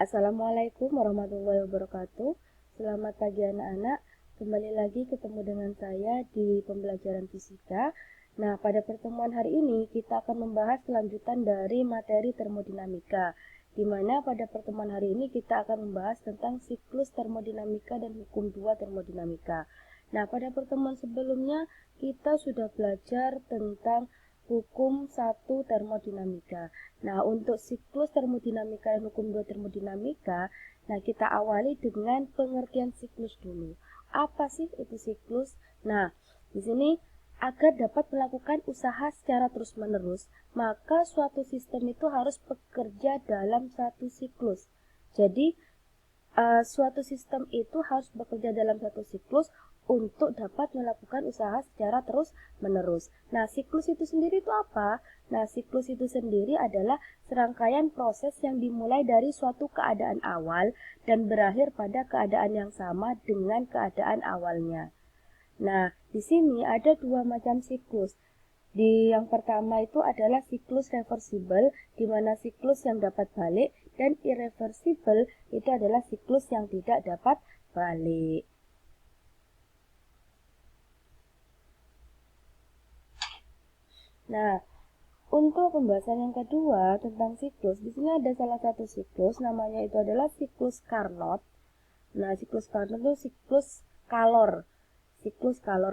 Assalamualaikum warahmatullahi wabarakatuh. Selamat pagi anak-anak. Kembali lagi ketemu dengan saya di pembelajaran fisika. Nah, pada pertemuan hari ini kita akan membahas kelanjutan dari materi termodinamika, di mana pada pertemuan hari ini kita akan membahas tentang siklus termodinamika dan hukum 2 termodinamika. Nah, pada pertemuan sebelumnya kita sudah belajar tentang hukum 1 termodinamika. Nah, untuk siklus termodinamika dan hukum 2 termodinamika, nah kita awali dengan pengertian siklus dulu. Apa sih itu siklus? Nah, di sini agar dapat melakukan usaha secara terus-menerus, maka suatu sistem itu harus bekerja dalam satu siklus. Jadi, suatu sistem itu harus bekerja dalam satu siklus untuk dapat melakukan usaha secara terus-menerus. Nah, siklus itu sendiri itu apa? Nah, siklus itu sendiri adalah serangkaian proses yang dimulai dari suatu keadaan awal dan berakhir pada keadaan yang sama dengan keadaan awalnya. Nah, di sini ada dua macam siklus. Yang pertama itu adalah siklus reversibel, di mana siklus yang dapat balik, dan irreversibel itu adalah siklus yang tidak dapat balik. Nah, untuk pembahasan yang kedua tentang siklus, di sini ada salah satu siklus, namanya itu adalah siklus Carnot. Nah, siklus Carnot itu siklus kalor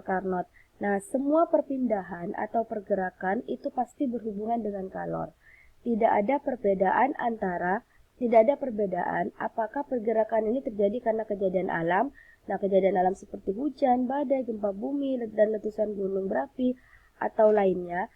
Carnot. Nah, semua perpindahan atau pergerakan itu pasti berhubungan dengan kalor. Tidak ada perbedaan apakah pergerakan ini terjadi karena kejadian alam. Nah, kejadian alam seperti hujan, badai, gempa bumi, dan letusan gunung berapi atau lainnya,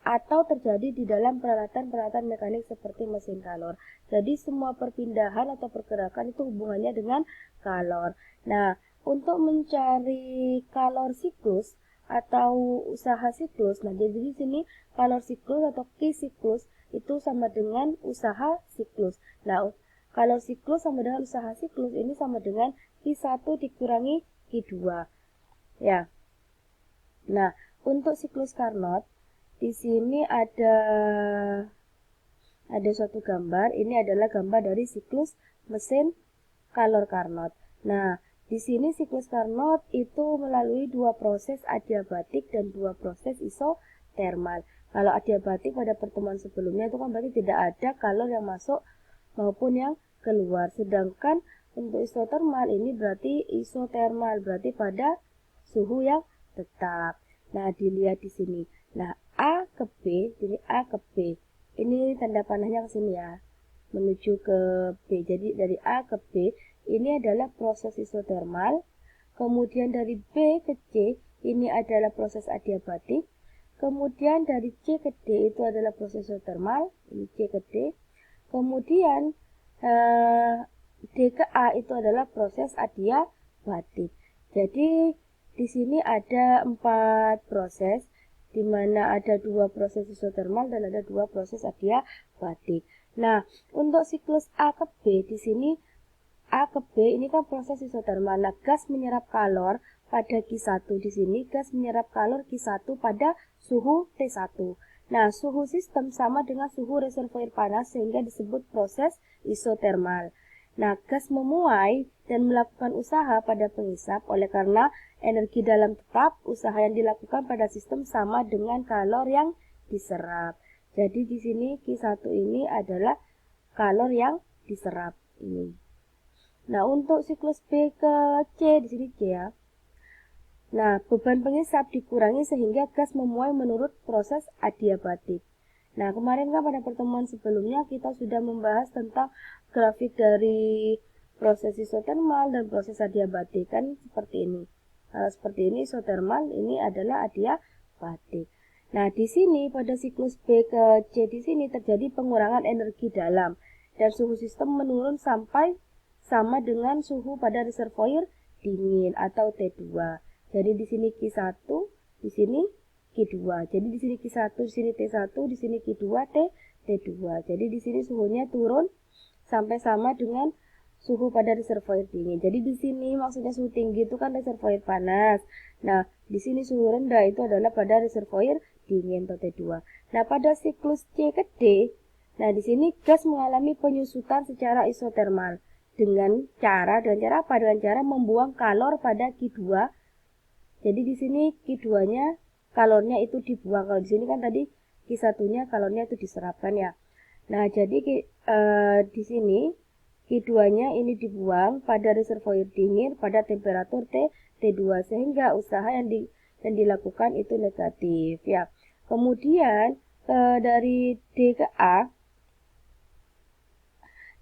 atau terjadi di dalam peralatan-peralatan mekanik seperti mesin kalor. Jadi semua perpindahan atau pergerakan itu hubungannya dengan kalor. Nah, untuk mencari kalor siklus atau usaha siklus, nah jadi di sini kalor siklus atau Q siklus itu sama dengan usaha siklus. Nah, kalor siklus sama dengan usaha siklus ini sama dengan Q1 dikurangi Q2. Ya. Nah, untuk siklus Carnot di sini ada suatu gambar. Ini adalah gambar dari siklus mesin kalor Carnot. Nah, di sini siklus Carnot itu melalui dua proses adiabatik dan dua proses isotermal. Kalau adiabatik pada pertemuan sebelumnya itu kan berarti tidak ada kalor yang masuk maupun yang keluar. Sedangkan untuk isotermal ini berarti isotermal, berarti pada suhu yang tetap. Nah, dilihat di sini. Nah, A ke B, jadi A ke B. Ini tanda panahnya ke sini ya, menuju ke B. Jadi dari A ke B ini adalah proses isotermal. Kemudian dari B ke C ini adalah proses adiabatik. Kemudian dari C ke D itu adalah proses isotermal. Ini C ke D. Kemudian D ke A itu adalah proses adiabatik. Jadi di sini ada 4 proses, di mana ada 2 proses isotermal dan ada 2 proses adiabatik. Nah, untuk siklus A ke B di sini A ke B ini kan proses isotermal. Nah, gas menyerap kalor pada Q1. Di sini gas menyerap kalor Q1 pada suhu T1. Nah, suhu sistem sama dengan suhu reservoir panas sehingga disebut proses isotermal. Nah, gas memuai dan melakukan usaha pada pengisap oleh karena energi dalam tetap, usaha yang dilakukan pada sistem sama dengan kalor yang diserap. Jadi di sini Q1 ini adalah kalor yang diserap ini. Nah, untuk siklus B ke C, di sini C ya. Nah, beban pengisap dikurangi sehingga gas memuai menurut proses adiabatik. Nah, kemarin kan pada pertemuan sebelumnya kita sudah membahas tentang grafik dari proses isotermal dan proses adiabatik, kan seperti ini. Kalau seperti ini isotermal, ini adalah adiabatik. Nah, di sini pada siklus B ke C di sini terjadi pengurangan energi dalam dan suhu sistem menurun sampai sama dengan suhu pada reservoir dingin atau T2. Jadi di sini Q1, di sini Q2. Jadi di sini Q1, di sini T1, di sini Q2, T2. Jadi di sini suhunya turun sampai sama dengan suhu pada reservoir dingin. Jadi di sini maksudnya suhu tinggi itu kan reservoir panas. Nah, di sini suhu rendah itu adalah pada reservoir dingin atau T2. Nah, pada siklus C ke D, Nah, di sini gas mengalami penyusutan secara isotermal dengan cara apa? Dengan cara membuang kalor pada Q2. Jadi di sini Q2-nya kalornya itu dibuang. Kalau di sini kan tadi Q1-nya kalornya itu diserapkan ya. Nah, jadi di sini Q2-nya ini dibuang pada reservoir dingin pada temperatur T2 sehingga usaha yang dilakukan itu negatif ya. Kemudian dari D ke A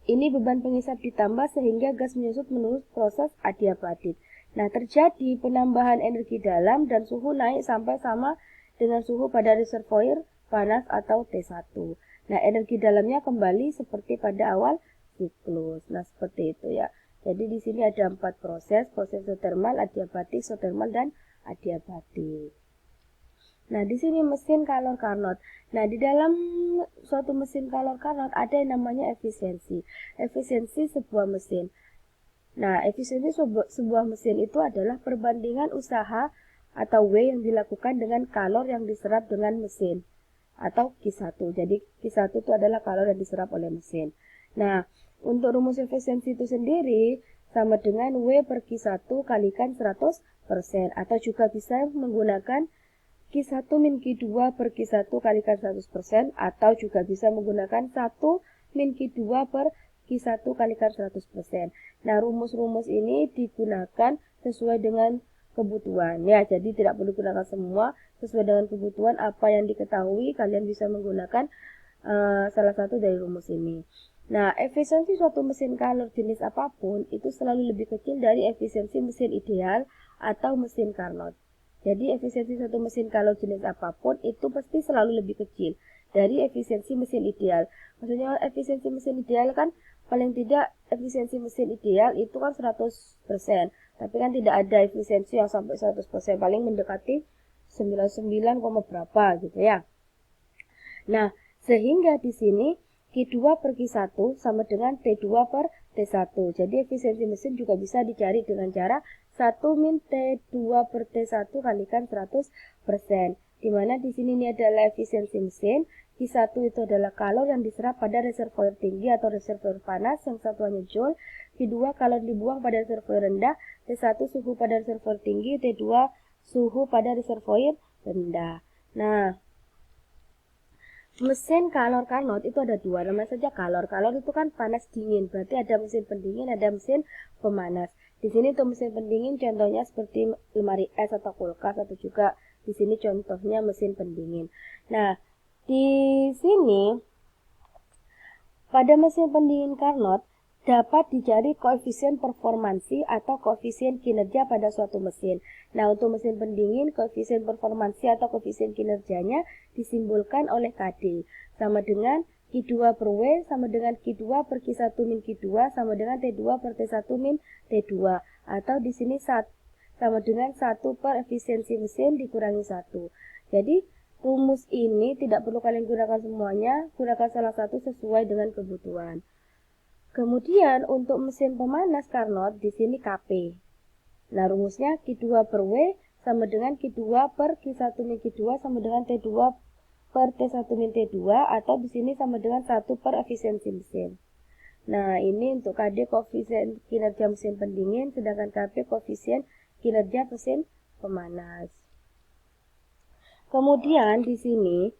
ini beban pengisap ditambah sehingga gas menyusut menurut proses adiabatik. Nah, terjadi penambahan energi dalam dan suhu naik sampai sama dengan suhu pada reservoir panas atau T1. Nah, energi dalamnya kembali seperti pada awal siklus. Nah, seperti itu ya. Jadi di sini ada 4 proses isotermal, adiabatik, isotermal, dan adiabatik. Nah, di sini mesin kalor Carnot. Nah, di dalam suatu mesin kalor Carnot ada yang namanya efisiensi. Efisiensi sebuah mesin. Nah, efisiensi sebuah mesin itu adalah perbandingan usaha atau W yang dilakukan dengan kalor yang diserap dengan mesin atau Q1. Jadi Q1 itu adalah kalor yang diserap oleh mesin. Nah, untuk rumus efisiensi itu sendiri sama dengan W per Q1 kalikan 100% atau juga bisa menggunakan Q1 min Q2 per Q1 kalikan 100% atau juga bisa menggunakan 1 min Q2 per Q1 kalikan 100%. Nah, rumus-rumus ini digunakan sesuai dengan kebutuhan ya. Jadi tidak perlu gunakan semua, sesuai dengan kebutuhan apa yang diketahui kalian bisa menggunakan salah satu dari rumus ini. Nah, efisiensi suatu mesin kalor jenis apapun itu selalu lebih kecil dari efisiensi mesin ideal atau mesin Carnot. Jadi efisiensi satu mesin kalor jenis apapun itu pasti selalu lebih kecil dari efisiensi mesin ideal. Maksudnya efisiensi mesin ideal kan paling tidak efisiensi mesin ideal itu kan 100%. Tapi kan tidak ada efisiensi yang sampai 100%, paling mendekati 99, berapa gitu ya. Nah, sehingga di sini Q2 per Q1 sama dengan T2 per T1. Jadi efisiensi mesin juga bisa dicari dengan cara 1 min T2 per T1 kalikan 100%. Dimana di sini ini adalah efisiensi mesin. Q1 itu adalah kalor yang diserap pada reservoir tinggi atau reservoir panas yang satuannya joule. Q2 kalor dibuang pada reservoir rendah. T1 suhu pada reservoir tinggi. T2 suhu pada reservoir rendah. Nah, mesin kalor Carnot itu ada dua, namanya saja kalor. Kalor itu kan panas dingin, berarti ada mesin pendingin, ada mesin pemanas. Di sini untuk mesin pendingin contohnya seperti lemari es atau kulkas, atau juga di sini contohnya mesin pendingin. Nah, di sini pada mesin pendingin Carnot dapat dicari koefisien performansi atau koefisien kinerja pada suatu mesin. Nah, untuk mesin pendingin, koefisien performansi atau koefisien kinerjanya disimbolkan oleh KD. Sama dengan Q2 per W sama dengan Q2 per Q1 min Q2 sama dengan T2 per T1 min T2. Atau di sini sama dengan 1 per efisiensi mesin dikurangi 1. Jadi, rumus ini tidak perlu kalian gunakan semuanya, gunakan salah satu sesuai dengan kebutuhan. Kemudian untuk mesin pemanas Carnot di sini Kp. Nah, rumusnya Q2 per W sama dengan Q2 per Q1 min Q2 sama dengan T2 per T1 min T2 atau di sini sama dengan 1 per efisiensi mesin. Nah, ini untuk KD koefisien kinerja mesin pendingin, sedangkan Kp koefisien kinerja mesin pemanas. Kemudian di sini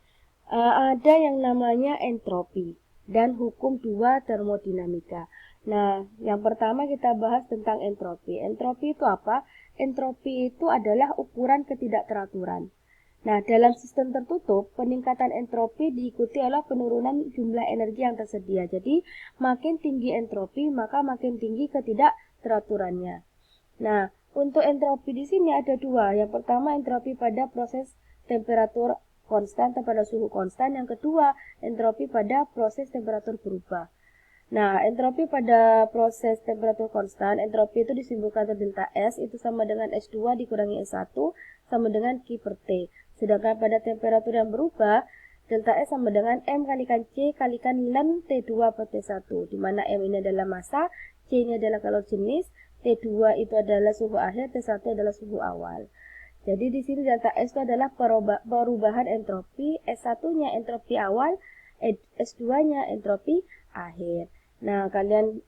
ada yang namanya entropi dan hukum 2 termodinamika. Nah, yang pertama kita bahas tentang entropi. Entropi itu apa? Entropi itu adalah ukuran ketidakteraturan. Nah, dalam sistem tertutup, peningkatan entropi diikuti oleh penurunan jumlah energi yang tersedia. Jadi, makin tinggi entropi, maka makin tinggi ketidakteraturannya. Nah, untuk entropi di sini ada dua. Yang pertama, entropi pada proses temperatur konstan atau pada suhu konstan. Yang kedua, entropi pada proses temperatur berubah. Nah, entropi pada proses temperatur konstan, entropi itu disimbolkan oleh delta S, itu sama dengan S2 dikurangi S1, sama dengan Q per T. Sedangkan pada temperatur yang berubah, delta S sama dengan M kalikan C kalikan ln T2 per T1, di mana M ini adalah massa, C ini adalah kalor jenis, T2 itu adalah suhu akhir, T1 adalah suhu awal. Jadi di sini delta S itu adalah perubahan entropi, S1-nya entropi awal, S2-nya entropi akhir. Nah, kalian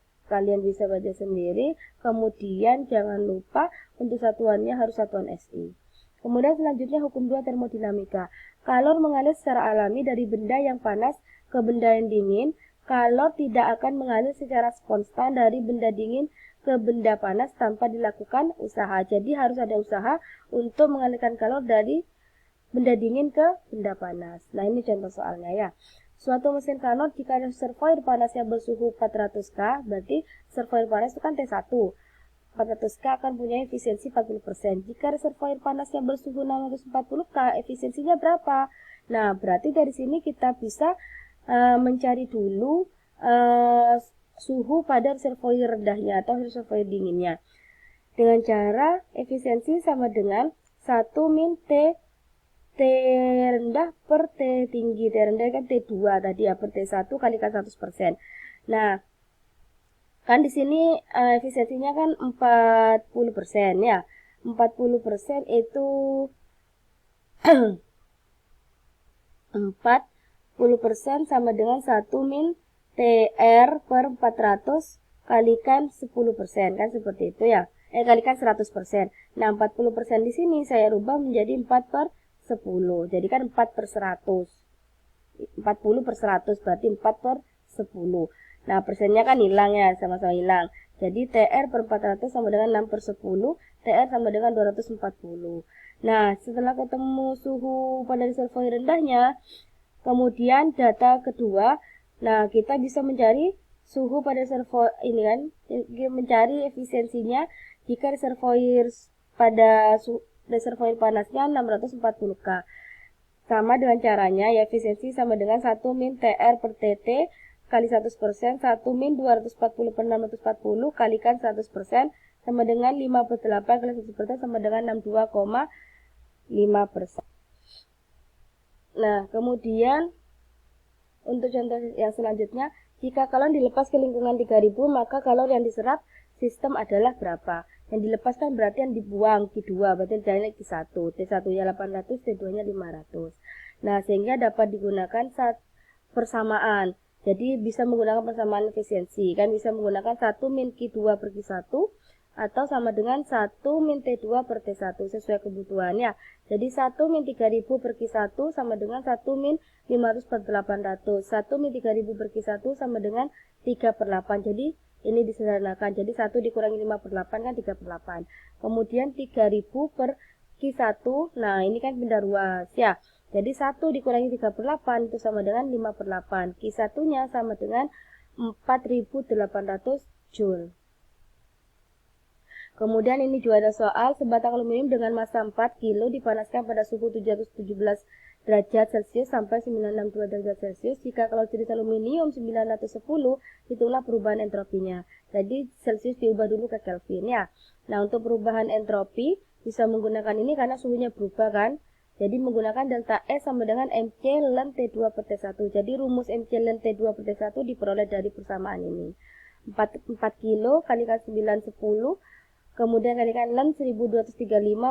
bisa baca sendiri. Kemudian jangan lupa untuk satuannya harus satuan SI. Kemudian selanjutnya hukum 2 termodinamika. Kalor mengalir secara alami dari benda yang panas ke benda yang dingin. Kalor tidak akan mengalir secara konstan dari benda dingin ke benda panas tanpa dilakukan usaha. Jadi harus ada usaha untuk mengalirkan kalor dari benda dingin ke benda panas. Nah, ini contoh soalnya ya. Suatu mesin Carnot jika reservoir panasnya bersuhu 400K, berarti reservoir panas itu kan T1. 400K akan punya efisiensi 40%. Jika reservoir panasnya bersuhu 640K, efisiensinya berapa? Nah, berarti dari sini kita bisa mencari dulu suhu pada reservoir rendahnya atau reservoir dinginnya. Dengan cara efisiensi sama dengan 1 min T rendah per T tinggi. T rendah kan T2 tadi ya, per T1 kalikan 100%. Nah, kan di sini efisiensinya kan 40% ya. 40% itu 40% sama dengan 1 min TR per 400 kalikan 10%, kan seperti itu ya. Kalikan 100%. Nah, 40% di sini saya rubah menjadi 4 per 10. Jadi kan 4 per 100. 40 per 100 berarti 4 per 10. Nah, persennya kan hilang ya, sama-sama hilang. Jadi TR per 400 sama dengan 6 per 10. TR sama dengan 240. Nah, setelah ketemu suhu pada reservoir rendahnya, kemudian data kedua, nah kita bisa mencari suhu pada reservoir ini kan, mencari efisiensinya jika reservoir pada reservoir panasnya 640K. Sama dengan caranya, ya efisiensi sama dengan 1 min TR per TT kali 100%, 1 min 240 per 640 kalikan 100%, sama dengan 5 per 8 kali 100% sama dengan 62,5%. Nah, kemudian untuk contoh yang selanjutnya, jika kalor dilepas ke lingkungan 3000, maka kalor yang diserap sistem adalah berapa? Yang dilepaskan berarti yang dibuang Q2, berarti nilainya Q1. T1-nya 800, T2-nya 500. Nah, sehingga dapat digunakan persamaan. Jadi bisa menggunakan persamaan efisiensi. Kan bisa menggunakan 1 min Q2 per Q1 atau sama dengan 1 min T2 per T1 sesuai kebutuhannya. Jadi 1 min 3000 per Q1 sama dengan 1 min 500 per 800. 1 min 3000 per Q1 sama dengan 3 per 8. Jadi ini disederhanakan. Jadi 1 dikurangi 5 per 8 kan 3 per 8. Kemudian 3000 per Q1. Nah, ini kan benda ruas ya. Jadi 1 dikurangi 3 per 8 itu sama dengan 5 per 8. Q1-nya sama dengan 4800 Joule. Kemudian ini juga ada soal, sebatang aluminium dengan massa 4 kg dipanaskan pada suhu 717 derajat Celcius sampai 962 derajat Celcius. Jika kalau jenis aluminium 910, itulah perubahan entropinya. Jadi Celcius diubah dulu ke Kelvin ya. Nah, untuk perubahan entropi bisa menggunakan ini karena suhunya berubah kan. Jadi menggunakan delta S sama dengan MC ln T2 per T1. Jadi rumus MC ln T2 per T1 diperoleh dari persamaan ini. 4 kg kalikan 910. Kemudian kalikan ln 1235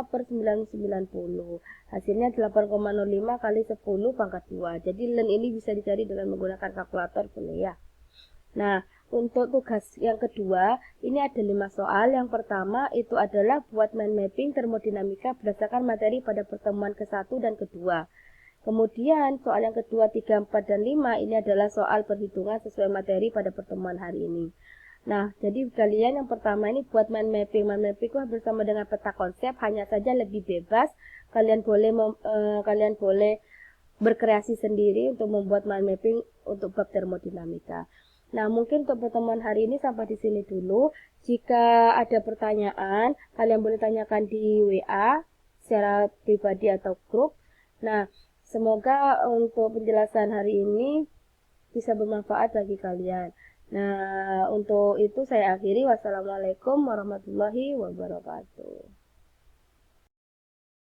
per 990. Hasilnya 8,05 kali 10 pangkat 2. Jadi ln ini bisa dicari dengan menggunakan kalkulator boleh ya. Nah, untuk tugas yang kedua, ini ada 5 soal. Yang pertama itu adalah buat mind mapping termodinamika berdasarkan materi pada pertemuan ke-1 dan kedua. Kemudian soal yang kedua, 3, 4, dan 5 ini adalah soal perhitungan sesuai materi pada pertemuan hari ini. Nah, jadi kalian yang pertama ini buat mind mapping. Mind mapping itu bersama dengan peta konsep, hanya saja lebih bebas. Kalian boleh berkreasi sendiri untuk membuat mind mapping untuk bab termodinamika. Nah, mungkin untuk pertemuan hari ini sampai di sini dulu. Jika ada pertanyaan, kalian boleh tanyakan di WA secara pribadi atau grup. Nah, semoga untuk penjelasan hari ini bisa bermanfaat bagi kalian. Nah, untuk itu saya akhiri. Wassalamualaikum warahmatullahi wabarakatuh.